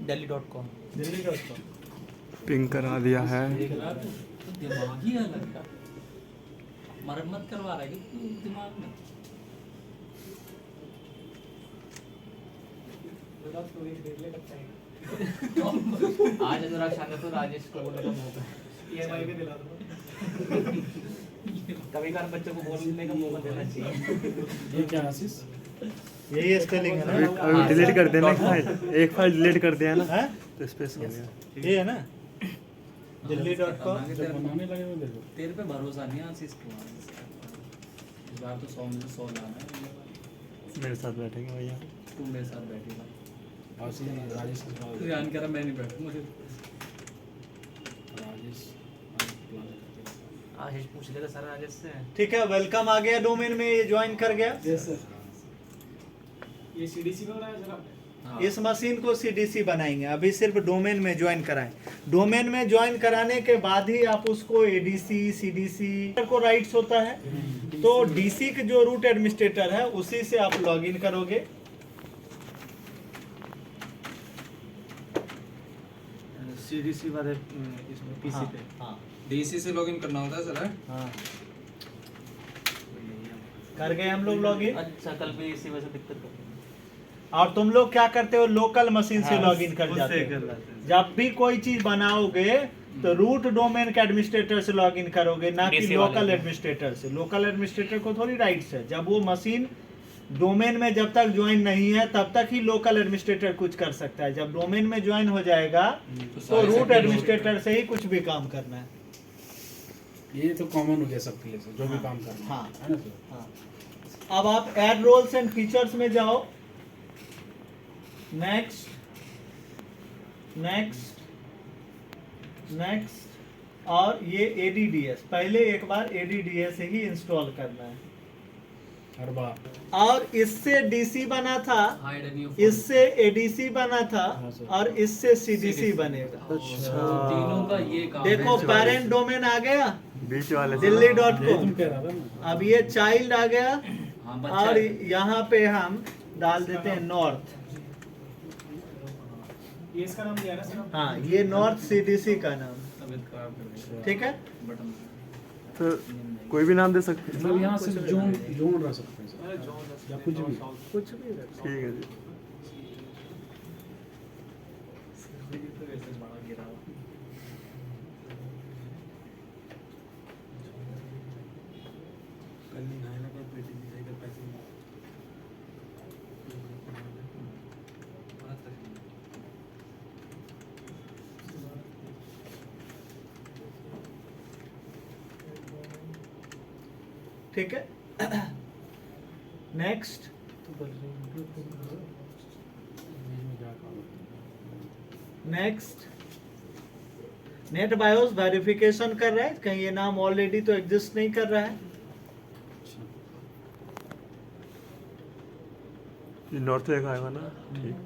delhi.com pink करा दिया है। दिमाग ही अलग है, मरम्मत करवा रहा है कि दिमाग में। आज अनुराग शांत तो राजेश को बोलने का मौका EMI पे दिला दो। कभी कभार बच्चों को बोलने का मौका देना चाहिए। ये क्या आशीष? यही स्पेलिंग है ना? अभी डिलीट कर देना एक फाइल डिलीट कर दिया ना हैं? तो स्पेस हो गया। ये है ना delhi.com। जब बनाने लगे हुए देखो। तेरे पे भरोसा नहीं है आशीष कुमार, इस बार तो 100 में से 100 लाना है। मेरे साथ बैठेंगे भैया। तू मेरे साथ बैठेगा। आशीष राजेश के साथ। ध्यान करा मैं नहीं बैठूंगा। राजेश प्लान करते हैं। आशीष पूछ लेगा सर राजेश से। ठीक है, वेलकम आ गया डोमेन में, ये ज्वाइन कर गया। Yes sir. ये सीडीसी में बनाया सर आपने? हाँ। इस मशीन को सीडीसी बनाएंगे, अभी सिर्फ डोमेन में ज्वाइन कराएं। डोमेन में ज्वाइन कराने के बाद ही आप उसको एडीसी सीडीसी को राइट्स होता है, तो डीसी के जो रूट एडमिनिस्ट्रेटर है उसी से आप लॉगिन करोगे। सीडीसी वाले इसमें पीसी पे हाँ डीसी से लॉगिन करना होता है सर? हाँ, कर गए हम लोग लॉगिन। अच्छा कल भी इसी वजह से दिक्कत कर रही है। और तुम लोग क्या करते हो, लोकल मशीन से हाँ, लॉगिन कर उससे जाते कर हो। लेते हैं। जब भी कोई चीज बनाओगे तो रूट डोमेन के एडमिनिस्ट्रेटर से लॉगिन करोगे, ना कि DC वाले लोकल से। एडमिनिस्ट्रेटर से। लोकल एडमिनिस्ट्रेटर को थोड़ी राइट्स है, जब वो मशीन डोमेन में जब तक ज्वाइन नहीं है तब तक ही लोकल एडमिनिस्ट्रेटर कुछ कर सकता है। जब डोमेन में ज्वाइन हो जाएगा तो रूट एडमिनिस्ट्रेटर से ही कुछ भी काम करना है। ये तो कॉमन हो गया सबके लिए सर, जो भी हाँ, काम करना हाँ। है ना सर? हाँ। अब आप ऐड रोल्स एंड फीचर्स में जाओ। नेक्स्ट नेक्स्ट नेक्स्ट, और ये ADDS पहले एक बार ADDS ही इंस्टॉल करना है। हर बार। और इससे DC बना था, हाइड एंड न्यू इससे ADC बना था, हाँ सर। और इससे CDC बनेगा। तीनों का ये काम देखो है। पेरेंट डोमेन आ गया बीच वाले से। यही तुम दिल्ली.com। कह रहा था ना। अब ये चाइल्ड आ गया, हाँ, बच्चा और है। यहाँ पे हम डाल देते हैं नॉर्थ। ये इसका नाम दिया है ना सर? हाँ, ये नॉर्थ CDC का नाम, तबीयत खराब कर रही है। ठीक है। बटन तो कोई भी नाम दे सकते हैं। मतलब यहाँ सिर्फ जोन जोन रह सकते हैं सर, या कुछ भी। कुछ भी रख। ठीक है जी। ठीक है। Next next, net BIOS verification कर रहा है, कहीं ये नाम ऑलरेडी तो एग्जिस्ट नहीं कर रहा है। ये नॉर्थ एक आएगा ना? ठीक।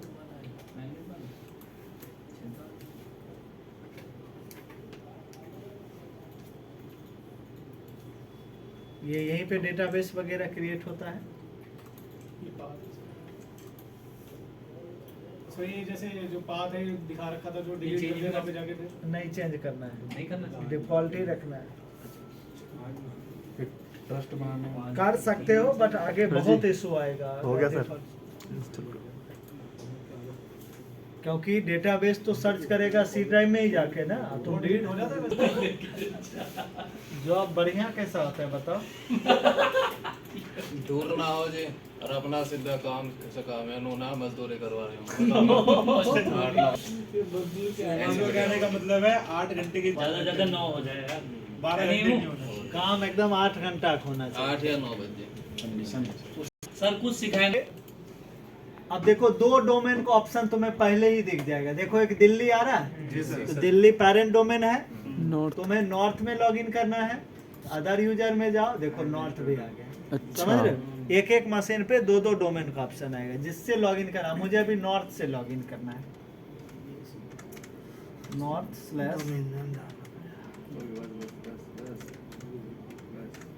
ये यहीं पे डेटाबेस वगैरह क्रिएट होता है। सो ये जैसे जो पाथ है दिखा रखा था, जो डिलीट कर दिया पे जाके थे। नहीं चेंज करना है, नहीं करना चाहिए। डिफॉल्ट ही रखना है। फिर ट्रस्ट बनाना। कर सकते हो बट आगे बहुत इशू आएगा। हो गया सर। Default- क्योंकि डेटाबेस तो सर्च करेगा C ड्राइव में ही जाके ना, तो डिलीट हो जाता है। जॉब बढ़िया कैसा होता है बताओ। दूर ना हो जी, और अपना सीधा काम से काम है, नो ना मजदूरी करवा रहे हो। ऐसे कहने का मतलब है 8 घंटे की ज्यादा ज्यादा 9 हो जाए यार। 12 घंटे नहीं होना चाहिए। काम एकदम 8 घंटा का होना चाहिए। 8 या 9 बजे। कंडीशन सर कुछ सिखाएंगे। अब देखो 2 डोमेन का ऑप्शन तुम्हें पहले ही दिख जाएगा। देखो एक दिल्ली आ रहा है, तो दिल्ली पेरेंट डोमेन है। नॉर्थ। तुम्हें नॉर्थ में लॉगिन करना है, अदर यूजर में जाओ, देखो नॉर्थ भी आ गया। समझ रहे हो? एक एक मशीन पे 2 डोमेन का ऑप्शन आएगा, जिससे लॉगिन करना। मुझे अभी नॉर्थ से लॉगिन करना है, नॉर्थ/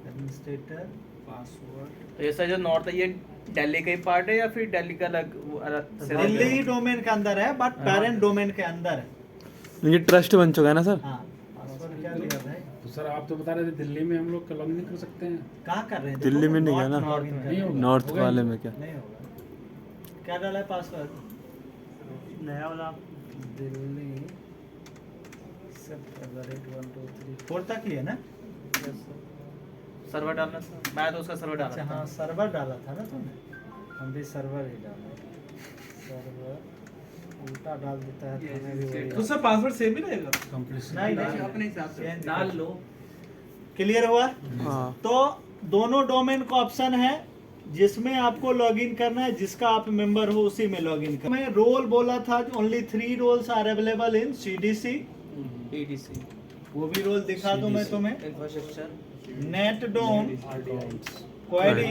एडमिनिस्ट्रेटर पासवर्ड। तो ये सर जो नॉर्थ है ये दिल्ली का ही पार्ट है या फिर दिल्ली का अलग से दिल्ली ही डोमेन के अंदर है, बट पेरेंट डोमेन के अंदर है। ये ट्रस्ट बन चुका है ना सर? हाँ, पासवर्ड क्या दिया भाई? तो सर आप तो बता रहे थे दिल्ली में हम लोग लॉगिन नहीं कर सकते हैं। कहाँ कर रहे हैं? दिल्ली में नहीं है ना? नॉर्थ में नहीं होगा। नॉर्थ होगा वाले ही। में क्या? नहीं होगा। क्या डाला है पासवर्ड? नया वाला दिल्ली 1 2 3 4 तक ही है ना? सर्वर डालना था, मैं तो उसका सर्वर अच्छा डाला हाँ, था। सर्वर डाला था ना तुमने? हम भी सर्वर ही डाला। सर्वर उल्टा डाल देता है तो हमें भी वही तो सर पासवर्ड सेम ही रहेगा? नहीं नहीं, अपने हिसाब से change डाल लो। क्लियर हुआ? हाँ। तो दोनों डोमेन का ऑप्शन है जिसमें आपको लॉगिन करना है, जिसका आप मेंबर हो उसी में लॉगिन करना है। मैं रोल बोला था, only 3 roles are available in CDC. EDC वो भी रोल दिखा दूं मैं तुम्हें। इंफ्रास्ट्रक्चर नेट डोम, क्वेरी,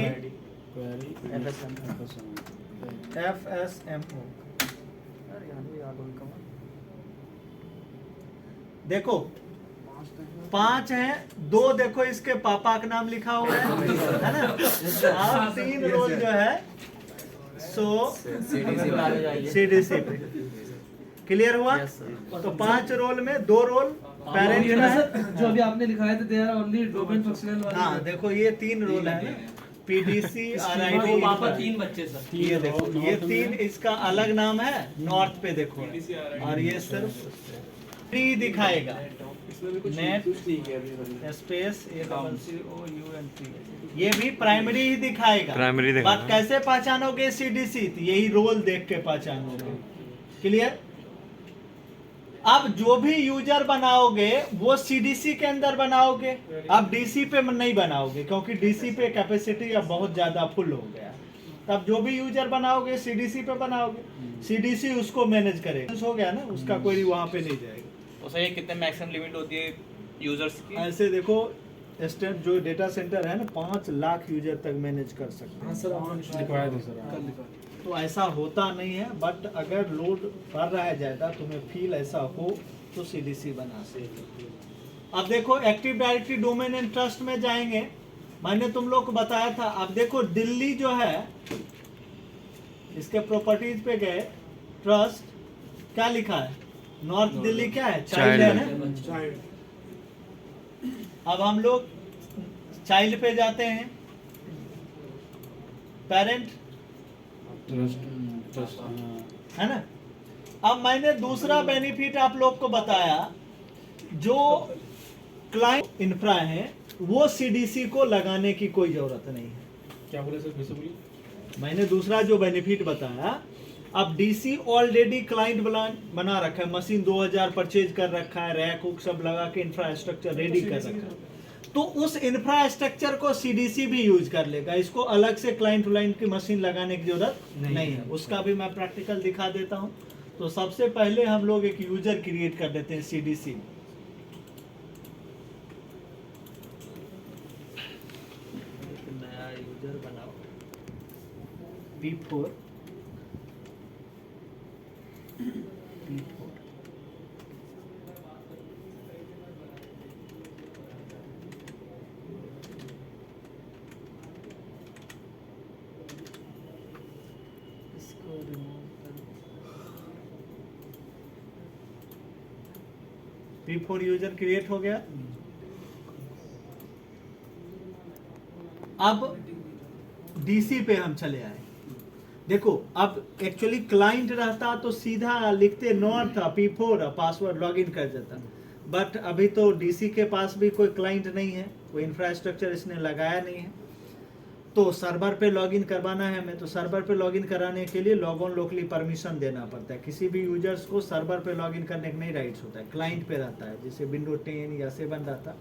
FSMO। यार यहाँ भी याद होगा। देखो 5 हैं, 2 देखो इसके पापा का नाम लिखा हुआ है ना? और 3 रोल जो है सो सीडीसी पे। क्लियर हुआ? Yes, sir. तो 5 रोल में 2 रोल पेरेंट ये का ना है। सर जो अभी आपने लिखाया था they are only domain functional वाले। हाँ देखो ये 3 रोल है ना, PDC, वो पापा RID। 3 बच्चे सर। ये देखो ये 3 इसका अलग नाम है। नॉर्थ पे देखो, और ये सिर्फ 3 दिखाएगा। नेट स्पेस ये भी प्राइमरी ही दिखाएगा। प्राइमरी दिखाएगा। बट कैसे पहचानोगे सीडीसी? यही रोल देख के पहचानोगे। क्लियर? अब जो भी यूजर बनाओगे वो सीडीसी के अंदर बनाओगे, अब डीसी पे नहीं बनाओगे क्योंकि डीसी पे कैपेसिटी अब बहुत ज्यादा फुल हो गया। तब जो भी यूजर बनाओगे सीडीसी पे बनाओगे, सीडीसी उसको मैनेज करेगा। हो गया ना, उसका कोई वहां पे नहीं जाएगा। उससे ये कितने मैक्सिमम लिमिट होती है यूजर्स की? ऐसे देखो स्टेट जो डेटा सेंटर है ना 5 लाख यूजर तक मैनेज कर सकते हैं। सर लिखवाया दो सर। तो ऐसा होता नहीं है, बट अगर लोड बढ़ रहा है ज़्यादा, तुम्हें फील ऐसा हो तो सीडीसी बना सकते। अब देखो active directory domain and trust में जाएंगे, मैंने तुम लोग को बताया था। अब देखो दिल्ली जो है इसके प्रॉपर्टीज पे गए, ट्रस्ट क्या लिखा है? नॉर्थ दिल्ली क्या है? चाइल्ड है ना? अब हम लोग चाइल्ड पे जाते हैं, पेरेंट है ना? अब मैंने दूसरा बेनिफिट आप लोग को बताया, जो क्लाइंट इंफ्रा है वो सीडीसी को लगाने की कोई जरूरत नहीं है। क्या बोले सर, फिर से बोलिए। मैंने दूसरा जो बेनिफिट बताया, अब डीसी ऑलरेडी क्लाइंट बना रखा है, मशीन 2000 परचेज कर रखा है, रैक उक सब लगा के इंफ्रास्ट्रक्चर रेडी कर रखा है, तो उस इंफ्रास्ट्रक्चर को सीडीसी भी यूज कर लेगा। इसको अलग से क्लाइंट की मशीन लगाने की जरूरत नहीं है। उसका भी मैं प्रैक्टिकल दिखा देता हूं। तो सबसे पहले हम लोग एक यूजर क्रिएट कर देते हैं सीडीसी। नया यूजर बनाओ, P4 इसको रिमूव कर। P4 यूजर क्रिएट हो गया। अब डीसी पे हम चले आए। देखो अब एक्चुअली क्लाइंट रहता तो सीधा लिखते नॉर्थ P4 पासवर्ड लॉगिन कर देता, बट अभी तो डीसी के पास भी कोई क्लाइंट नहीं है, कोई इंफ्रास्ट्रक्चर इसने लगाया नहीं है। तो सर्वर पे लॉगिन करवाना है हमें, तो सर्वर पे लॉगिन कराने के लिए लॉग ऑन लोकली परमिशन देना पड़ता है। किसी भी यूजर्स को सर्वर पे लॉगिन करने का नहीं राइट्स होता है, क्लाइंट पे रहता है, जैसे विंडो 10 या 7 रहता।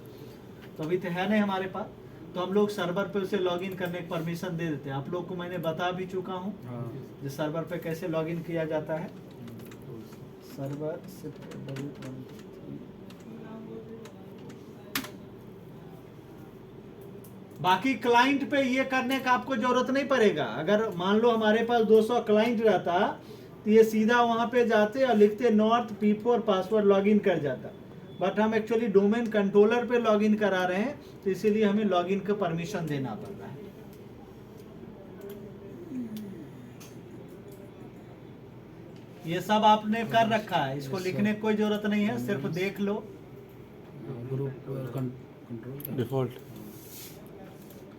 तो अभी तो है नहीं हमारे पास, तो हम लोग सर्वर पे उसे लॉगिन करने की परमिशन दे देते हैं। आप लोग को मैंने बता भी चुका हूँ जो सर्वर पे कैसे लॉगिन किया जाता है। सर्वर बाकी क्लाइंट पे ये करने का आपको जरूरत नहीं पड़ेगा। अगर मान लो हमारे पास 200 क्लाइंट रहता तो ये सीधा वहां पे जाते और लिखते नॉर्थ P4 पासवर्ड लॉगिन कर जाता, बट हम एक्चुअली डोमेन कंट्रोलर पे लॉगिन करा रहे हैं, तो इसीलिए हमें लॉगिन का परमिशन देना पड़ रहा है। ये सब आपने कर रखा है, इसको लिखने की कोई जरूरत नहीं है, सिर्फ देख लो। Group control default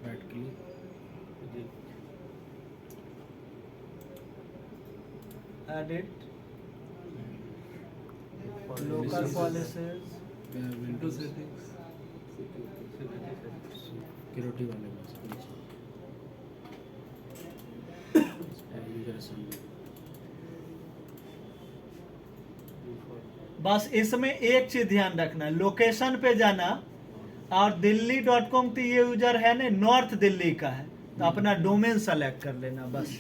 right click edit local policies, window settings security वाले बस यूजर असेंबली बस इसमें एक चीज ध्यान रखना, लोकेशन पे जाना और दिल्ली.com तो ये यूजर है ना नॉर्थ दिल्ली का है, तो अपना डोमेन सेलेक्ट कर लेना बस।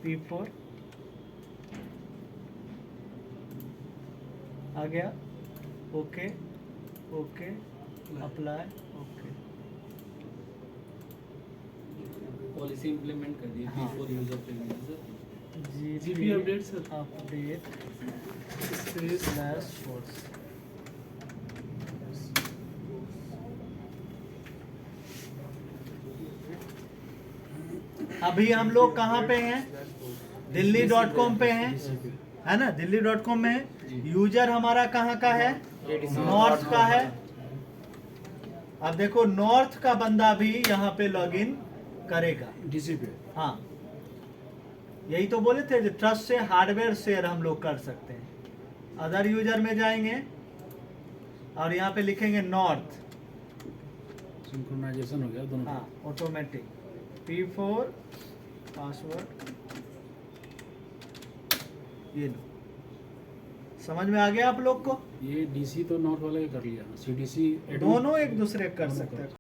P4 आ गया, okay okay apply, okay policy implement कर दी हाँ। For user preference GP update sir. Update /force। अभी हम लोग कहाँ पे हैं? दिल्ली.com पे हैं, है ना? दिल्ली.com में है। यूजर हमारा कहाँ का है? नॉर्थ का है। अब देखो नॉर्थ का बंदा भी यहाँ पे लॉगिन करेगा। डीसी पे हाँ, यही तो बोले थे, ट्रस्ट से हार्डवेयर शेयर हम लोग कर सकते हैं। अदर यूजर में जाएंगे और यहाँ पे लिखेंगे नॉर्थ, सिंक्रोनाइजेशन हो गया दोनों हाँ ऑटोमेटिक। P4 पासवर्ड, ये लो, समझ में आ गया आप लोग को? ये डीसी तो नॉर्थ वाले का कर लिया, सीडीसी दोनों एक दूसरे कर सकते हैं।